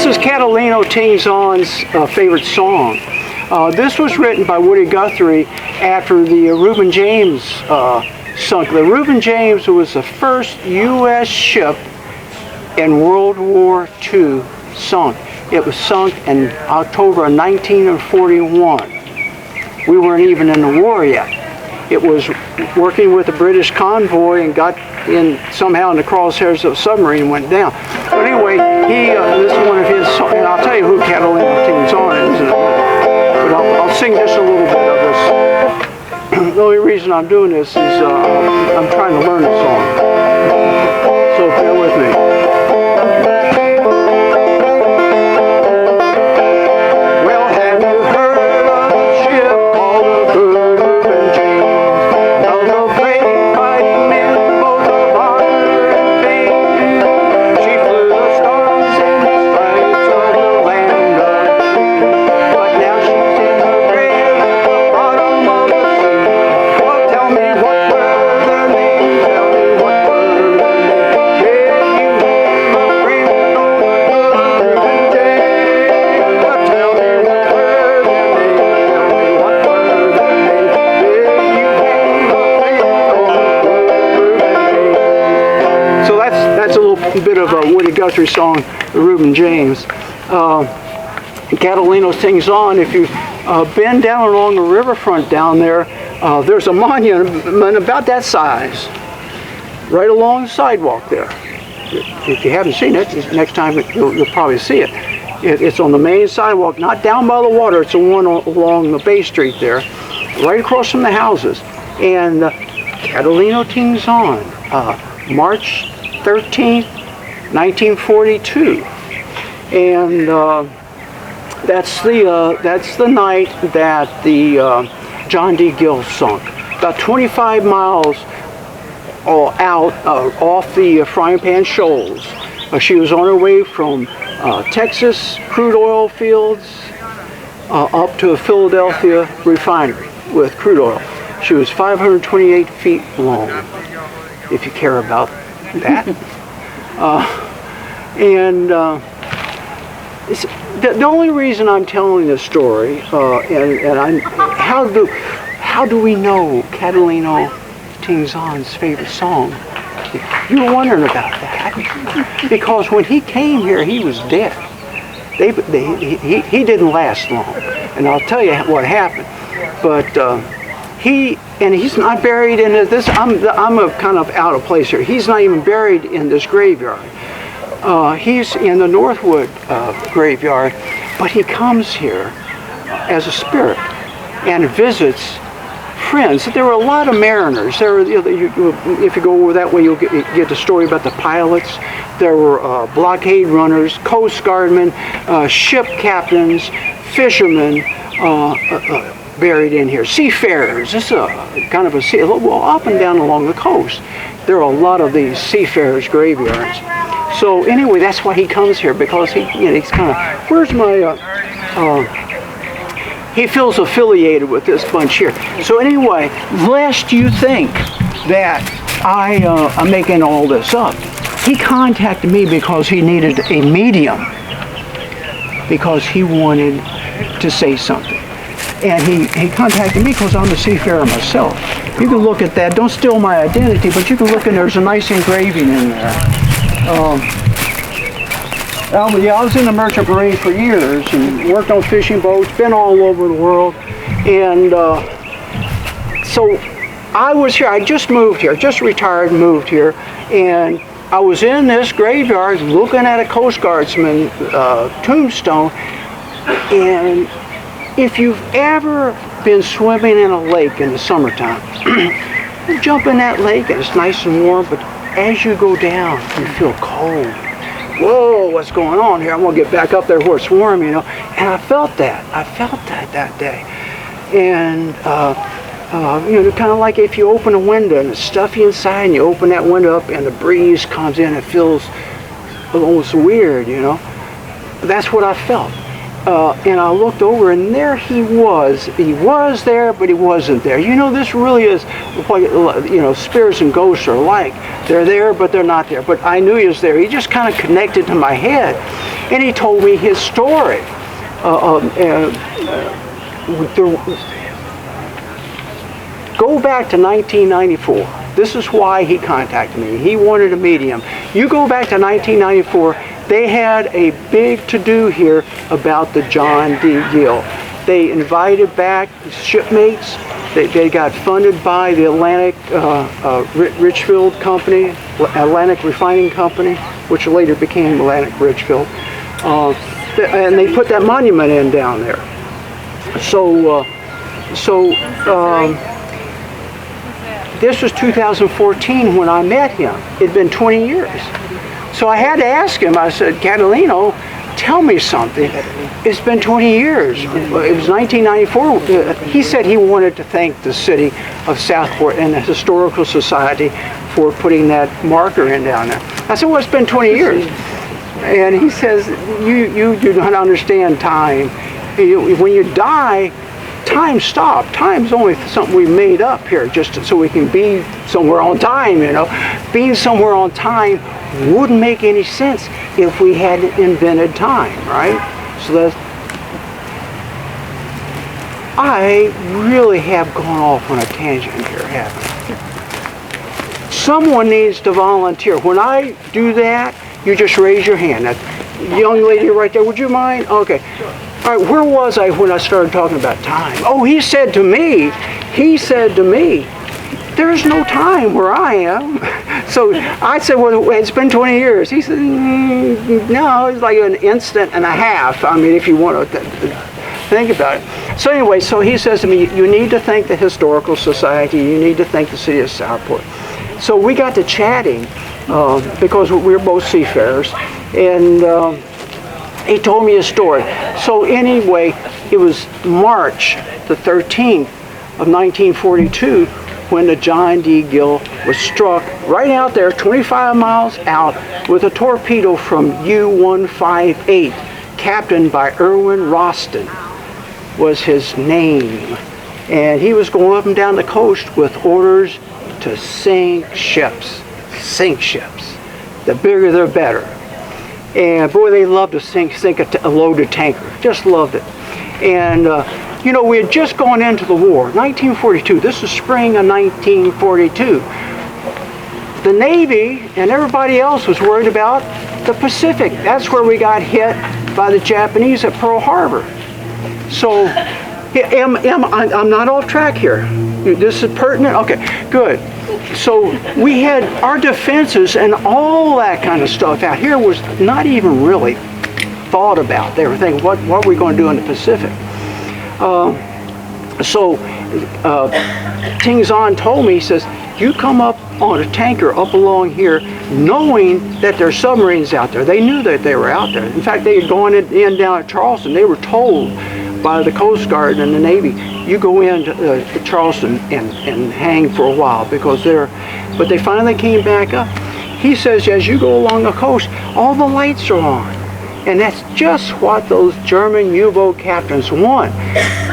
is Catalino Tingzon's favorite song. This was written by Woody Guthrie after the Reuben James sunk. The Reuben James was the first U.S. ship in World War II sunk. It was sunk in October of 1941. We weren't even in the war yet. It was working with a British convoy and got in somehow in the crosshairs of a submarine and went down. But anyway, this is one of his songs, and I'll tell you who Catalino Tingzon is in a minute. But I'll sing just a little bit of this. The only reason I'm doing this is I'm trying to learn the song. So bear with me. Bit of a Woody Guthrie song, the Reuben James. Catalino Tingzon, if you've been down along the riverfront down there, there's a monument about that size, right along the sidewalk there. If you haven't seen it, next time you'll probably see it. It's on the main sidewalk, not down by the water, it's the one along the Bay Street there, right across from the houses. And Catalino Tingzon, March 13th, 1942, and that's the night that the John D. Gill sunk. About 25 miles out off the Frying Pan Shoals. She was on her way from Texas crude oil fields up to a Philadelphia refinery with crude oil. She was 528 feet long, if you care about that. The only reason I'm telling this story, how do we know Catalino Tingzon's favorite song? You were wondering about that, because when he came here, he was dead. He didn't last long, and I'll tell you what happened. But he's not buried in this. I'm a kind of out of place here. He's not even buried in this graveyard. He's in the Northwood graveyard, but he comes here as a spirit and visits friends. There were a lot of mariners. There were, if you go over that way, you'll get the story about the pilots. There were blockade runners, coast guardmen, ship captains, fishermen, buried in here. Seafarers. This is kind of a sea, well, up and down along the coast. There are a lot of these seafarers' graveyards. So anyway, that's why he comes here, because he's kind of, where's my, he feels affiliated with this bunch here. So anyway, lest you think that I'm making all this up, he contacted me because he needed a medium, because he wanted to say something. And he contacted me because I'm a seafarer myself. You can look at that. Don't steal my identity, but you can look, and there's a nice engraving in there. I was in the Merchant Marine for years and worked on fishing boats, been all over the world. And so I was here. I just moved here, just retired and moved here. And I was in this graveyard looking at a Coast Guardsman tombstone. And if you've ever been swimming in a lake in the summertime, you jump in that lake and it's nice and warm, but as you go down, you feel cold. Whoa, what's going on here? I'm gonna get back up there where it's warm, And I felt that. that day. And kind of like if you open a window and it's stuffy inside, and you open that window up and the breeze comes in, it feels almost weird, That's what I felt. and I looked over, and there he was. He was there, but he wasn't there. You know, this really is what, you know, spirits and ghosts are like. They're there, but they're not there. But I knew he was there. He just kind of connected to my head, and he told me his story. Go back to 1994. This is why he contacted me. He wanted to meet him. You go back to 1994, they had a big to-do here about the John D. Gill. They invited back shipmates. They got funded by the Atlantic Richfield Company, Atlantic Refining Company, which later became Atlantic Richfield. And they put that monument in down there. This was 2014 when I met him. It'd been 20 years. So I had to ask him, I said, Catalino, tell me something. It's been 20 years. It was 1994. He said he wanted to thank the city of Southport and the Historical Society for putting that marker in down there. I said, well, it's been 20 years. And he says, you do not understand time. When you die, time stops. Time's only something we made up here just so we can be somewhere on time, you know. Being somewhere on time wouldn't make any sense if we hadn't invented time, right? So that's... I really have gone off on a tangent here, haven't I? Someone needs to volunteer. When I do that, you just raise your hand. That young lady right there, would you mind? Okay. All right, where was I when I started talking about time? Oh, he said to me, there's no time where I am. So I said, well, it's been 20 years. He said, no, it's like an instant and a half. I mean, if you want to think about it. So anyway, so he says to me, you need to thank the Historical Society. You need to thank the city of Southport. So we got to chatting because we're both seafarers. And he told me a story. So anyway, it was March the 13th of 1942 when the John D. Gill was struck right out there, 25 miles out, with a torpedo from U-158, captained by Irwin Roston was his name. And he was going up and down the coast with orders to sink ships. Sink ships. The bigger, the better. And boy, they loved to sink a loaded tanker. Just loved it. And you know, we had just gone into the war, 1942. This is spring of 1942. The Navy and everybody else was worried about the Pacific. That's where we got hit by the Japanese at Pearl Harbor. So, I'm not off track here. This is pertinent? Okay, good. So we had our defenses and all that kind of stuff out here was not even really thought about. They were thinking, what are we going to do in the Pacific? Tingzon told me, he says, you come up on a tanker up along here knowing that there's submarines out there. They knew that they were out there. In fact, they had gone in down at Charleston. They were told by the Coast Guard and the Navy, you go into Charleston and hang for a while because but they finally came back up. He says, as you go along the coast, all the lights are on. And that's just what those German U-boat captains want.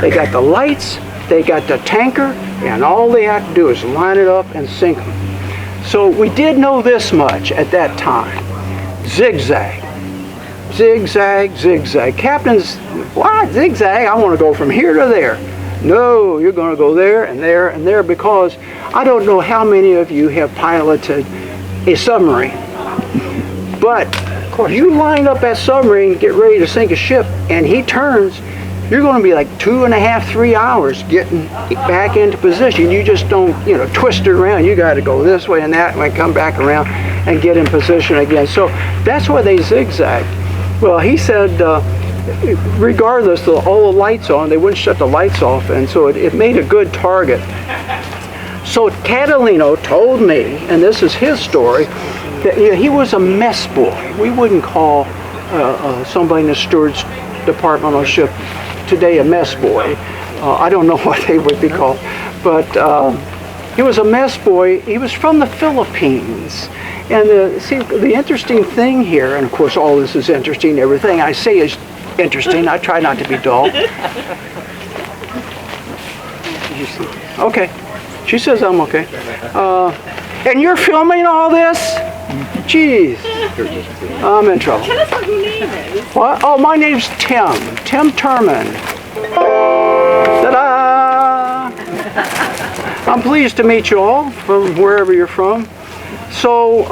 They got the lights, they got the tanker, and all they have to do is line it up and sink them. So we did know this much at that time. Zigzag. Zigzag, zigzag. Captains, why zigzag? I want to go from here to there. No, you're going to go there and there and there because I don't know how many of you have piloted a submarine. But you line up that submarine, get ready to sink a ship, and he turns, you're going to be like 2.5, 3 hours getting back into position. You just don't, twist it around. You got to go this way and that way, come back around and get in position again. So that's why they zigzag. Well, he said, regardless of all the lights on, they wouldn't shut the lights off, and so it made a good target. So Catalino told me, and this is his story, that he was a mess boy. We wouldn't call somebody in the steward's department on a ship today a mess boy. I don't know what they would be called, but he was a mess boy. He was from the Philippines. And see, the interesting thing here, and of course all this is interesting, everything I say is interesting. I try not to be dull. Okay. She says I'm okay. And you're filming all this? Jeez. I'm in trouble. Tell us what your name is. What? Oh, my name's Tim. Tim Terman. Ta-da! I'm pleased to meet you all from wherever you're from. So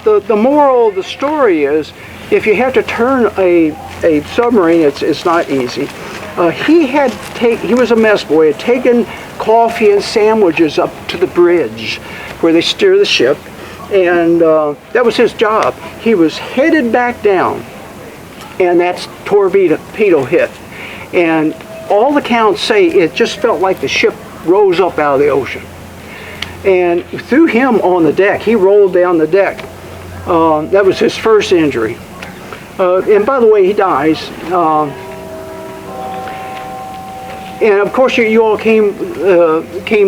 the moral of the story is, if you have to turn a submarine, it's not easy. He was a mess boy. Had taken coffee and sandwiches up to the bridge where they steer the ship, and that was his job. He was headed back down, and that torpedo hit, and all accounts say it just felt like the ship rose up out of the ocean, and threw him on the deck. He rolled down the deck. That was his first injury, and by the way, he dies. And of course, you all came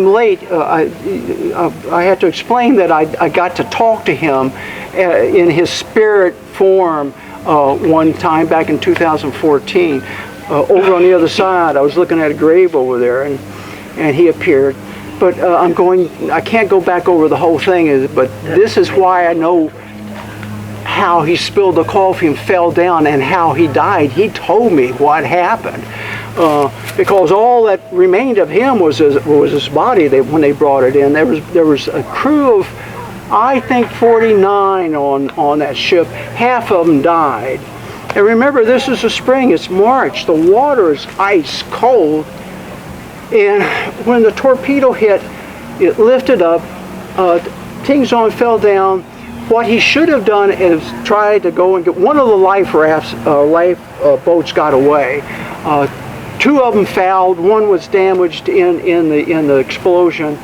late. I had to explain that I got to talk to him in his spirit form one time back in 2014. Over on the other side, I was looking at a grave over there, and he appeared. But I can't go back over the whole thing. But this is why I know how he spilled the coffee and fell down and how he died. He told me what happened. Because all that remained of him was his body. When they brought it in, there was a crew of, I think, 49 on that ship. Half of them died. And remember, this is the spring. It's March. The water is ice cold. And when the torpedo hit, it lifted up. Tingzon fell down. What he should have done is try to go and get one of the life boats got away. Two of them fouled. One was damaged in the explosion,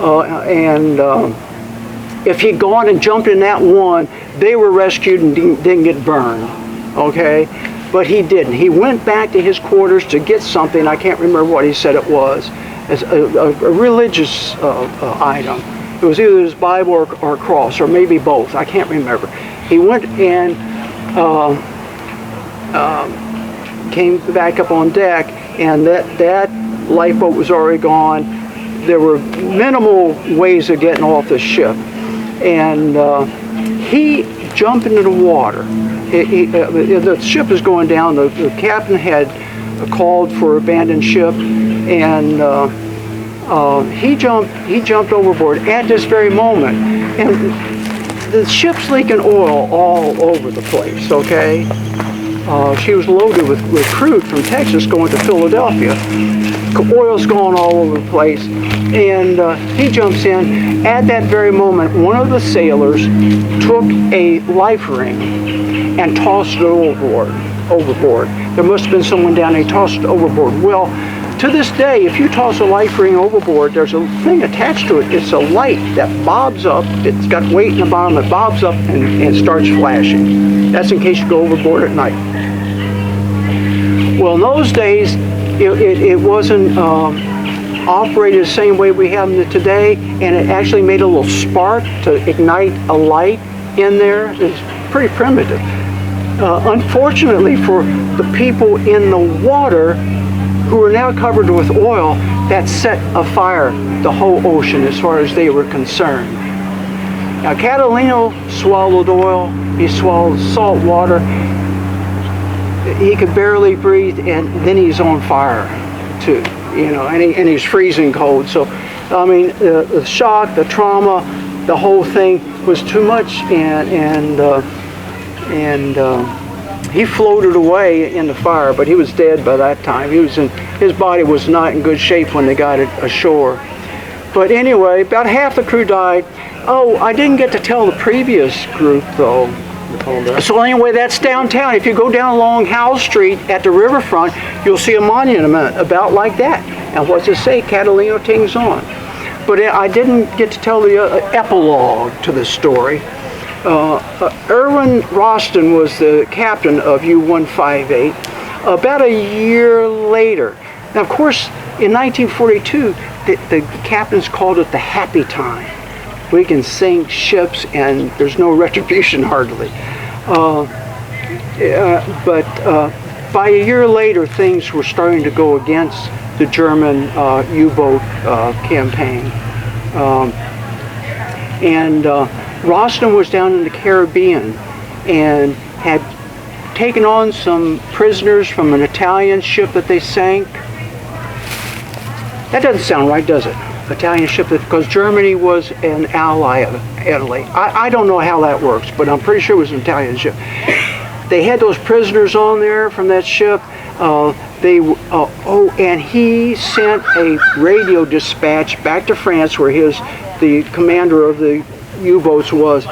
and if he'd gone and jumped in that one, they were rescued and didn't get burned. Okay, but he didn't. He went back to his quarters to get something. I can't remember what he said it was. As a religious item. It was either his Bible or a cross, or maybe both. I can't remember. He went and came back up on deck, and that lifeboat was already gone. There were minimal ways of getting off the ship, and he jumped into the water. The ship is going down. The captain had called for abandoned ship, and he jumped overboard at this very moment, and the ship's leaking oil all over the place. Okay. She was loaded with crude from Texas going to Philadelphia. Oil's going all over the place, and he jumps in. At that very moment, one of the sailors took a life ring and tossed it overboard. There must have been someone down there. He tossed it overboard. Well, to this day, if you toss a life ring overboard, there's a thing attached to it. It's a light that bobs up. It's got weight in the bottom. It bobs up and starts flashing. That's in case you go overboard at night. Well, in those days, it wasn't operated the same way we have them today, and it actually made a little spark to ignite a light in there. It's pretty primitive. Unfortunately for the people in the water, who were now covered with oil, that set afire the whole ocean as far as they were concerned. Now, Catalino swallowed oil. He swallowed salt water. He could barely breathe, and then he's on fire too, and he's freezing cold. So, I mean, the shock, the trauma, the whole thing was too much, and he floated away in the fire, but he was dead by that time. His body was not in good shape when they got it ashore. But anyway, about half the crew died. Oh, I didn't get to tell the previous group though. So anyway, that's downtown. If you go down along Howell Street at the riverfront, you'll see a monument about like that. And what's it say? Catalino, Tingzon. But I didn't get to tell the epilogue to the story. Erwin Roston was the captain of U-158 about a year later. Now, of course, in 1942, the captains called it the happy time. We can sink ships and there's no retribution hardly. But by a year later, things were starting to go against the German U-boat campaign. Rostam was down in the Caribbean and had taken on some prisoners from an Italian ship that they sank. That doesn't sound right, does it? Italian ship, because Germany was an ally of Italy. I don't know how that works, but I'm pretty sure it was an Italian ship. They had those prisoners on there from that ship. And he sent a radio dispatch back to France, where the commander of the U-boats was,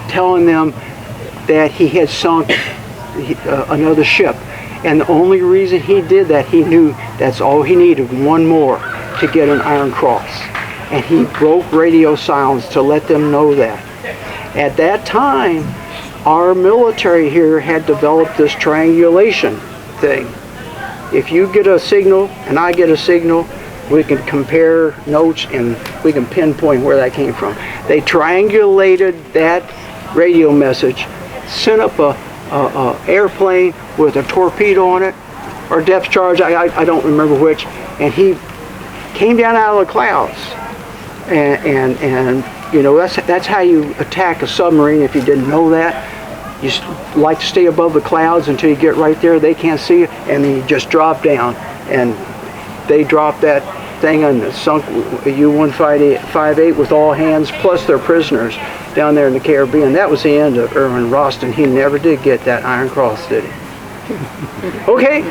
telling them that he had sunk another ship. And the only reason he did that, he knew that's all he needed, one more, to get an Iron Cross. And he broke radio silence to let them know that. At that time, our military here had developed this triangulation thing. If you get a signal and I get a signal, we can compare notes and we can pinpoint where that came from. They triangulated that radio message, sent up a airplane with a torpedo on it, or depth charge, I don't remember which, and he came down out of the clouds. And you know, that's how you attack a submarine. If you didn't know that, you like to stay above the clouds until you get right there. They can't see you, and then you just drop down. And they dropped that thing and sunk a U-158 with all hands plus their prisoners down there in the Caribbean. That was the end of Irvin Rostam. He never did get that Iron Cross, did he? Okay.